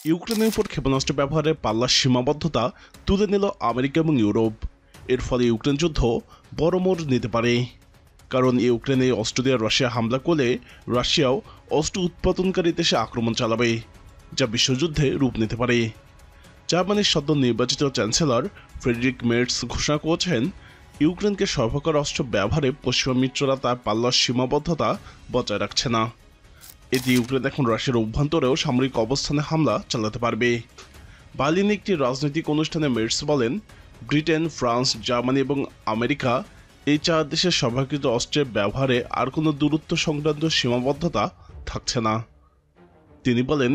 ইউক্রেনের উপর ক্ষেপণাস্ত্র ব্যবহারের পাল্লার সীমাবদ্ধতা তুলে নিল আমেরিকা এবং ইউরোপ। এর ফলে ইউক্রেন যুদ্ধ বড় মোড় নিতে পারে, কারণ ইউক্রেনে অস্ত্র দিয়ে রাশিয়া হামলা করলে রাশিয়াও অস্ত্র উৎপাদনকারী দেশে আক্রমণ চালাবে, যা বিশ্বযুদ্ধে রূপ নিতে পারে। জার্মানির সদ্য নির্বাচিত চ্যান্সেলর ফ্রেডরিক মের্টস ঘোষণা করেছেন, ইউক্রেনকে সর্বকার অস্ত্র ব্যবহারে পশ্চিমা মিত্ররা তার পাল্লার সীমাবদ্ধতা বজায় রাখছে না। এতে ইউক্রেন এখন রাশিয়ার অভ্যন্তরেও সামরিক অবস্থানে হামলা চালাতে পারবে। বার্লিনে একটি রাজনৈতিক অনুষ্ঠানে মের্টস বলেন, ব্রিটেন, ফ্রান্স, জার্মানি এবং আমেরিকা এই 4 দেশের সর্বাকৃত অস্ত্রের ব্যবহারে আর কোনো দূরত্ব সংক্রান্ত সীমাবদ্ধতা থাকছে না। তিনি বলেন,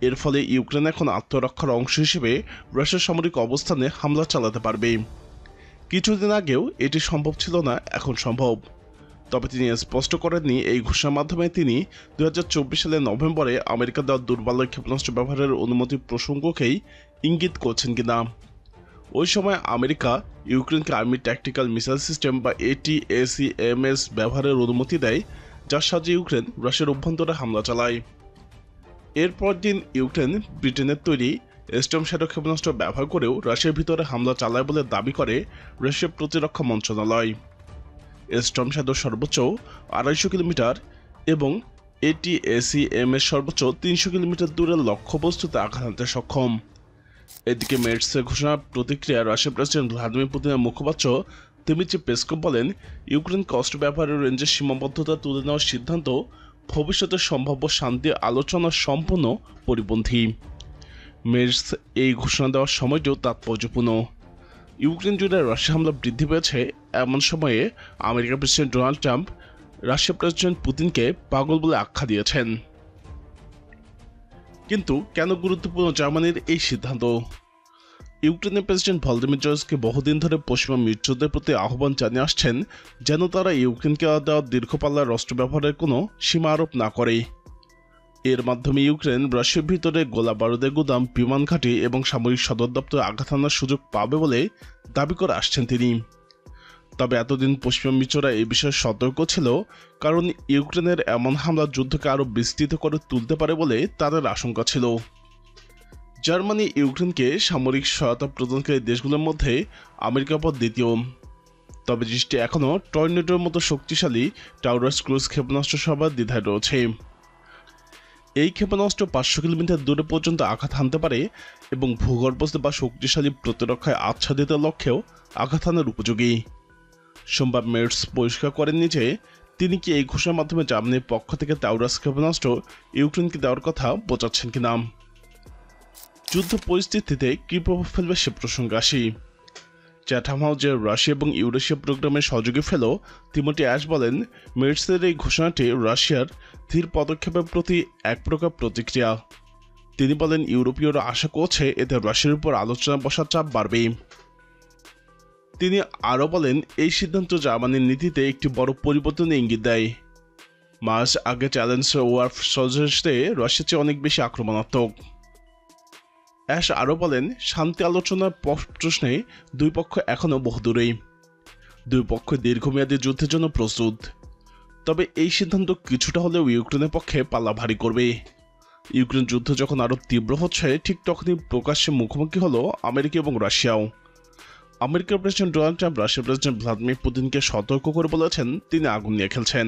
এর ফলে ইউক্রেন এখন আত্মরক্ষার অংশ হিসেবে রাশিয়ার সামরিক অবস্থানে হামলা চালাতে পারবে। কিছুদিন আগেও এটি সম্ভব ছিল না, এখন সম্ভব। তবে তিনি স্পষ্ট করেননি এই ঘোষণার মাধ্যমে তিনি 2024 সালের নভেম্বরে আমেরিকা দেওয়া দূরপাল্লার ক্ষেপণাস্ত্র ব্যবহারের অনুমতির প্রসঙ্গকেই ইঙ্গিত করছেন কিনা। ওই সময় আমেরিকা ইউক্রেনকে আর্মি ট্যাকটিক্যাল মিসাইল সিস্টেম বা ATACMS ব্যবহারের অনুমতি দেয়, যার সাহায্যে ইউক্রেন রাশিয়ার অভ্যন্তরে হামলা চালায়। এরপর দিন ইউক্রেন ব্রিটেনের তৈরি স্টর্ম শ্যাডো ক্ষেপণাস্ত্র ব্যবহার করেও রাশিয়ার ভিতরে হামলা চালায় বলে দাবি করে রাশিয়ার প্রতিরক্ষা মন্ত্রণালয়। স্টর্ম শ্যাডো সর্বোচ্চ 250 কিলোমিটার এবং ATACMS সর্বোচ্চ 300 কিলোমিটার দূরের লক্ষ্যবস্তুতে আঘাত হানতে সক্ষম। এদিকে মের্টসের ঘোষণার প্রতিক্রিয়া রাশিয়ার প্রেসিডেন্ট ভ্লাদিমির পুতিনের মুখপাত্র দিমিত্রি পেসকভ বলেন, ইউক্রেনকে অস্ত্র ব্যবহারের রেঞ্জের সীমাবদ্ধতা তুলে নেওয়ার সিদ্ধান্ত ভবিষ্যতের সম্ভাব্য শান্তি আলোচনার সম্পূর্ণ পরিপন্থী। মের্টস এই ঘোষণা দেওয়ার সময়টিও তাৎপর্যপূর্ণ। ইউক্রেন জুড়ে রাশিয়া হামলা বৃদ্ধি পেয়েছে এমন সময়ে আমেরিকার প্রেসিডেন্ট ডোনাল্ড ট্রাম্প রাশিয়ার প্রেসিডেন্ট পুতিনকে পাগল বলে আখ্যা দিয়েছেন। কিন্তু কেন গুরুত্বপূর্ণ জার্মানির এই সিদ্ধান্ত? ইউক্রেনের প্রেসিডেন্ট ভলোদিমির জেলেনস্কি বহুদিন ধরে পশ্চিমা মিত্রদের প্রতি আহ্বান জানিয়ে আসছেন যেন তারা ইউক্রেনকে দেওয়া দীর্ঘপাল্লার অস্ত্র ব্যবহারের কোনো সীমা আরোপ না করে। এর মাধ্যমে ইউক্রেন রাশিয়ার ভিতরে গোলা বারুদের গুদাম, বিমান ঘাঁটি এবং সামরিক সদর দপ্তরে আঘাত হানার সুযোগ পাবে বলে দাবি করে আসছেন তিনি। তবে এতদিন পশ্চিমা মিত্ররা এই বিষয়ে সতর্ক ছিল, কারণ ইউক্রেনের এমন হামলা যুদ্ধকে আরও বিস্তৃত করে তুলতে পারে বলে তাদের আশঙ্কা ছিল। জার্মানি ইউক্রেনকে সামরিক সহায়তা প্রদানকারী দেশগুলোর মধ্যে আমেরিকার পর দ্বিতীয়। তবে দেশটি এখনও টর্নেডোর মতো শক্তিশালী টাউরাস ক্রুজ ক্ষেপণাস্ত্র সবার দ্বিধায় রয়েছে। এই ক্ষেপণাস্ত্র 500 কিলোমিটার দূরে পর্যন্ত আঘাত হানতে পারে এবং ভূগর্ভস্থ বা শক্তিশালী প্রতিরক্ষায় আচ্ছাদিত লক্ষ্যেও আঘাত হানার উপযোগী। সোমবার মের্টস পরিষ্কার করেননি যে তিনি কি এই ঘোষণার মাধ্যমে জার্মানির পক্ষ থেকে টাউরাস ক্ষেপণাস্ত্র ইউক্রেনকে দেওয়ার কথা বোঝাচ্ছেন কিনা। যুদ্ধ পরিস্থিতিতে কী প্রভাব ফেলবে সে প্রসঙ্গে আসি। চ্যাথাম হাউসের রাশিয়া এবং ইউরেশিয়া প্রোগ্রামের সহযোগী ফেলো টিমোথি অ্যাশ বলেন, মের্টসের এই ঘোষণাটি রাশিয়ার ধীর পদক্ষেপের প্রতি এক প্রকার প্রতিক্রিয়া। তিনি বলেন, ইউরোপীয়রা আশা করছে এতে রাশিয়ার উপর আলোচনা বসার চাপ বাড়বে। তিনি আরও বলেন, এই সিদ্ধান্ত জার্মানির নীতিতে একটি বড় পরিবর্তনের ইঙ্গিত দেয়। মাস আগে চ্যালেঞ্জ ওয়ার সজেস্টে রাশিয়ার চেয়ে অনেক বেশি আক্রমণাত্মক। অ্যাশ আরও বলেন, শান্তি আলোচনার প্রশ্নে দুই পক্ষ এখনও বহুদূরেই। দুই পক্ষ দীর্ঘমেয়াদী যুদ্ধের জন্য প্রস্তুত। তবে এই সিদ্ধান্ত কিছুটা হলেও ইউক্রেনের পক্ষে পাল্লা ভারী করবে। ইউক্রেন যুদ্ধ যখন আরও তীব্র হচ্ছে, ঠিক তখনই প্রকাশ্যে মুখোমুখি হলো আমেরিকা এবং রাশিয়াও। আমেরিকার প্রেসিডেন্ট ডোনাল্ড ট্রাম্প রাশিয়ার প্রেসিডেন্ট ভ্লাদিমির পুতিনকে সতর্ক করে বলেছেন তিনি আগুন নিয়ে খেলছেন।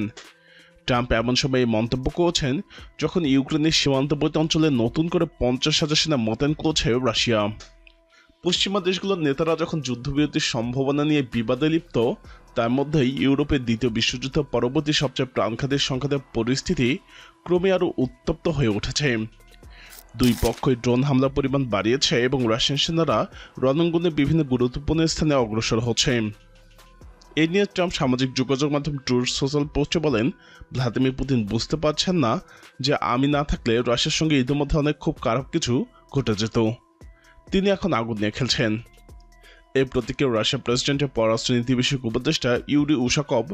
ট্রাম্প এমন সময় এই মন্তব্য করেছেন যখন ইউক্রেনের সীমান্তবর্তী অঞ্চলে নতুন করে 50,000 সেনা মোতায়েন করছে রাশিয়া। পশ্চিমা দেশগুলোর নেতারা যখন যুদ্ধবিরতির সম্ভাবনা নিয়ে বিবাদে লিপ্ত, তার মধ্যেই ইউরোপের দ্বিতীয় বিশ্বযুদ্ধ পরবর্তী সবচেয়ে প্রাণঘাতী সংঘাতের পরিস্থিতি ক্রমে আরও উত্তপ্ত হয়ে উঠেছে। দুই পক্ষই ড্রোন হামলার পরিমাণ বাড়িয়েছে এবং রাশিয়ান সেনারা রণাঙ্গনে বিভিন্ন গুরুত্বপূর্ণ স্থানে অগ্রসর হচ্ছে। এ নিয়ে ট্রাম্প সামাজিক যোগাযোগ মাধ্যম ট্রুথ সোশ্যাল পোস্টে বলেন, ভ্লাদিমির পুতিন বুঝতে পারছেন না যে আমি না থাকলে রাশিয়ার সঙ্গে ইতিমধ্যে অনেক খুব খারাপ কিছু ঘটে যেত। তিনি এখন আগুন নিয়ে খেলছেন। এই প্রতিক্রিয়া রাশিয়ার প্রেসিডেন্টের পররাষ্ট্রনীতি বিষয়ক উপদেষ্টা ইউরি উশাকভ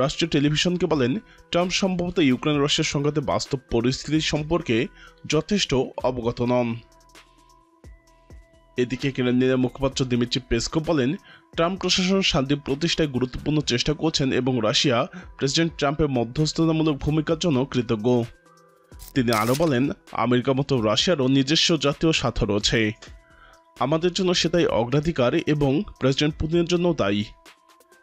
রাষ্ট্রীয় টেলিভিশনকে বলেন, ট্রাম্প সম্ভবত ইউক্রেন রাশিয়ার সংঘাতে বাস্তব পরিস্থিতি সম্পর্কে যথেষ্ট অবগত নন। এদিকে ক্রেমলিনের মুখপাত্র দিমিত্রি পেসকভ বলেন, ট্রাম্প প্রশাসন শান্তি প্রতিষ্ঠায় গুরুত্বপূর্ণ চেষ্টা করছেন এবং রাশিয়া প্রেসিডেন্ট ট্রাম্পের মধ্যস্থতামূলক ভূমিকার জন্য কৃতজ্ঞ। তিনি আরও বলেন, আমেরিকার মতো রাশিয়ারও নিজস্ব জাতীয় স্বার্থ রয়েছে, আমাদের জন্য সেটাই অগ্রাধিকার এবং প্রেসিডেন্ট পুতিনের জন্য দায়ী।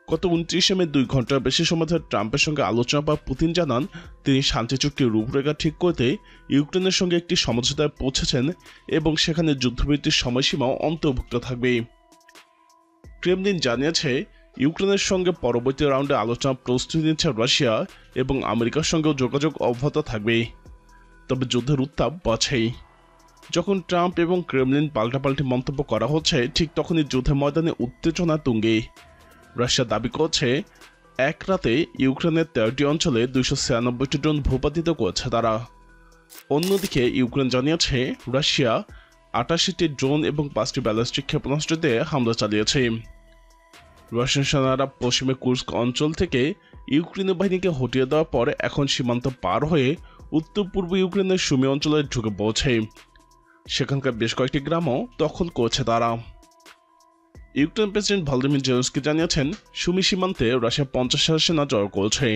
গত 29 মে 2 ঘন্টার বেশি সময় ধরে ট্রাম্পের সঙ্গে আলোচনা পর পুতিন জানান তিনি শান্তি চুক্তির রূপরেখা ঠিক করতে ইউক্রেনের সঙ্গে একটি সমঝোতায় পৌঁছেছেন এবং সেখানে যুদ্ধবিরতির সময়সীমাও অন্তর্ভুক্ত থাকবে। ক্রেমলিন জানিয়েছে ইউক্রেনের সঙ্গে পরবর্তী রাউন্ডে আলোচনা প্রস্তুতি নিচ্ছে রাশিয়া এবং আমেরিকার সঙ্গেও যোগাযোগ অব্যাহত থাকবে। তবে যুদ্ধের উত্তাপ বাড়ছেই। যখন ট্রাম্প এবং ক্রেমলিন পাল্টাপাল্টি মন্তব্য করা হচ্ছে, ঠিক তখনই যুদ্ধের ময়দানে উত্তেজনা তুঙ্গে। রাশিয়া দাবি করছে এক রাতে ইউক্রেনের 13টি অঞ্চলে 296টি ড্রোন ভূপাতিত করেছে তারা। অন্যদিকে ইউক্রেন জানিয়েছে রাশিয়া 88টি ড্রোন এবং 5টি ব্যালিস্টিক ক্ষেপণাস্ত্র দিয়ে হামলা চালিয়েছে। রাশিয়ান সেনারা পশ্চিমে কুর্স্ক অঞ্চল থেকে ইউক্রেনীয় বাহিনীকে হটিয়ে দেওয়ার পর এখন সীমান্ত পার হয়ে উত্তর পূর্ব ইউক্রেনের সুমি অঞ্চলে ঢুকে পড়ছে। সেখানকার বেশ কয়েকটি গ্রামও দখল করছে তারা। ইউক্রেন প্রেসিডেন্ট ভলোদিমির জেলেনস্কি জানিয়েছেন সুমি সীমান্তে রাশিয়া 50,000 সেনা জড়ো করছে।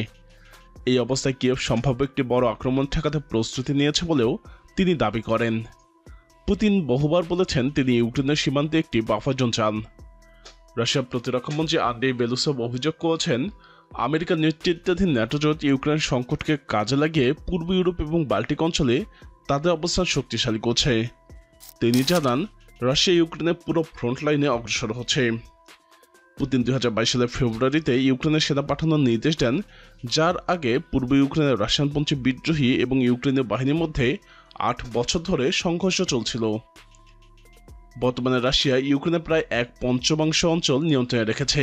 এই অবস্থায় কিয়েভ সম্ভাব্য একটি বড় আক্রমণ ঠেকাতে প্রস্তুতি নিয়েছে বলেও তিনি দাবি করেন। পুতিন বহুবার বলেছেন তিনি ইউক্রেনের সীমান্তে একটি বাফার জোন চান। রাশিয়ার প্রতিরক্ষামন্ত্রী আন্দ্রেই বেলুসভ অভিযোগ করেছেন আমেরিকার নেতৃত্বাধীন ন্যাটো জোট ইউক্রেন সংকটকে কাজে লাগিয়ে পূর্ব ইউরোপ এবং বাল্টিক অঞ্চলে তাদের অবস্থান শক্তিশালী করছে। তিনি জানান রাশিয়া ইউক্রেনের পুরো ফ্রন্ট লাইনে অগ্রসর হচ্ছে। পুতিন 2022 সালের ফেব্রুয়ারিতে ইউক্রেনের সেনা পাঠানোর নির্দেশ দেন, যার আগে পূর্ব ইউক্রেনের রাশিয়ানপন্থী বিদ্রোহী এবং ইউক্রেনীয় বাহিনীর মধ্যে 8 বছর ধরে সংঘর্ষ চলছিল। বর্তমানে রাশিয়া ইউক্রেনের প্রায় 1/5 অঞ্চল নিয়ন্ত্রণে রেখেছে।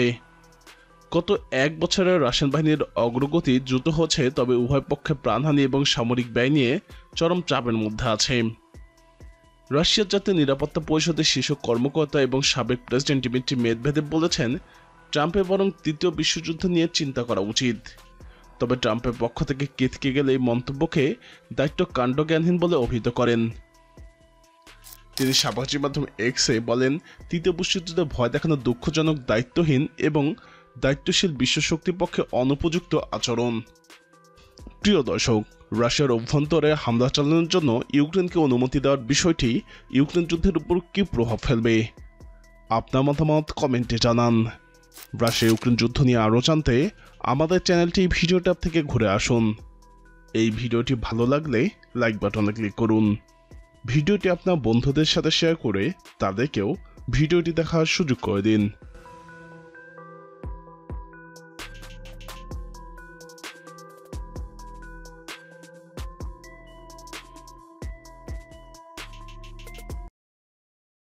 গত 1 বছরে রাশিয়ান বাহিনীর অগ্রগতি দ্রুত হচ্ছে, তবে উভয় পক্ষে প্রাণহানি এবং সামরিক ব্যয় নিয়ে চরম চাপের মধ্যে আছে। রাশিয়ার জাতীয় নিরাপত্তা পরিষদের শীর্ষ কর্মকর্তা এবং সাবেক প্রেসিডেন্ট দিমিত্রি মেদভেদেভ বলেছেন ট্রাম্পের বরং তৃতীয় বিশ্বযুদ্ধ নিয়ে চিন্তা করা উচিত। তবে ট্রাম্পের পক্ষ থেকে কেতকে গেলে এই মন্তব্যকে দায়িত্ব কাণ্ডজ্ঞানহীন বলে অভিহিত করেন। তিনি সামাজিক মাধ্যম এক্সে বলেন, তৃতীয় বিশ্বযুদ্ধে ভয় দেখানো দুঃখজনক, দায়িত্বহীন এবং দায়িত্বশীল বিশ্বশক্তির পক্ষে অনুপযুক্ত আচরণ। প্রিয় দর্শক, রাশিয়ার অভ্যন্তরে হামলা চালানোর জন্য ইউক্রেনকে অনুমতি দেওয়ার বিষয়টি ইউক্রেন যুদ্ধের উপর কী প্রভাব ফেলবে? আপনার মতামত কমেন্টে জানান। রাশিয়া ইউক্রেন যুদ্ধ নিয়ে আরও জানতে আমাদের চ্যানেলটি ভিডিও ট্যাব থেকে ঘুরে আসুন। এই ভিডিওটি ভালো লাগলে লাইক বাটনে ক্লিক করুন। ভিডিওটি আপনার বন্ধুদের সাথে শেয়ার করে তাদেরকেও ভিডিওটি দেখার সুযোগ করে দিন।